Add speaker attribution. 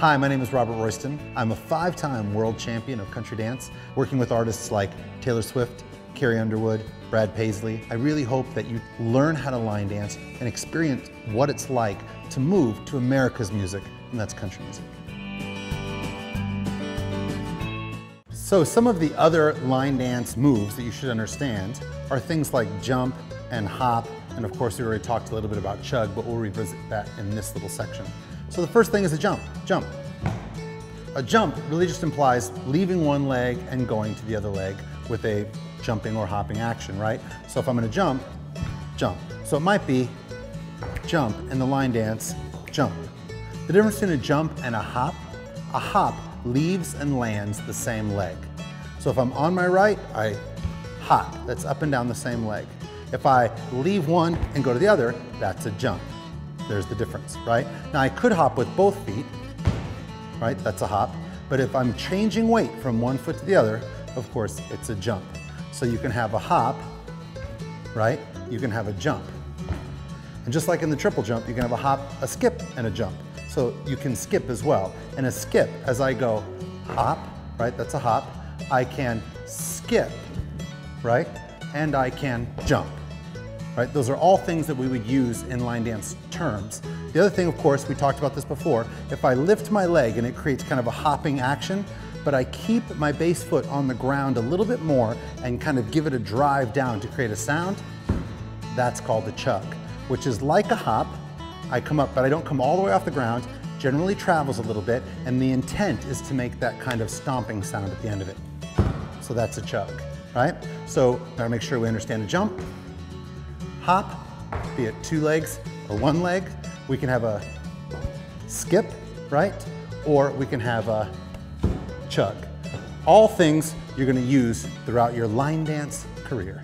Speaker 1: Hi, my name is Robert Royston. I'm a 5-time world champion of country dance, working with artists like Taylor Swift, Kerry Underwood, Brad Paisley. I really hope that you learn how to line dance and experience what it's like to move to America's music, and that's country music. So some of the other line dance moves that you should understand are things like jump and hop, and of course we already talked a little bit about chug, but we'll revisit that in this little section. So the first thing is a jump. Jump. A jump really just implies leaving one leg and going to the other leg with a jumping or hopping action, right? So if I'm going to jump, jump. So it might be jump in the line dance, jump. The difference between a jump and a hop leaves and lands the same leg. So if I'm on my right, I hop. That's up and down the same leg. If I leave one and go to the other, that's a jump. There's the difference, right? Now I could hop with both feet, right? That's a hop. But if I'm changing weight from one foot to the other, of course, it's a jump. So you can have a hop, right? You can have a jump. And just like in the triple jump, you can have a hop, a skip, and a jump. So you can skip as well. And a skip, as I go hop, right? That's a hop. I can skip, right? And I can jump. Right? Those are all things that we would use in line dance terms. The other thing, of course, we talked about this before, if I lift my leg and it creates kind of a hopping action, but I keep my base foot on the ground a little bit more and kind of give it a drive down to create a sound, that's called a chug, which is like a hop. I come up, but I don't come all the way off the ground, generally travels a little bit, and the intent is to make that kind of stomping sound at the end of it. So that's a chug, right? So gotta make sure we understand a jump. Hop, be it 2 legs or 1 leg. We can have a skip, right? Or we can have a chug. All things you're going to use throughout your line dance career.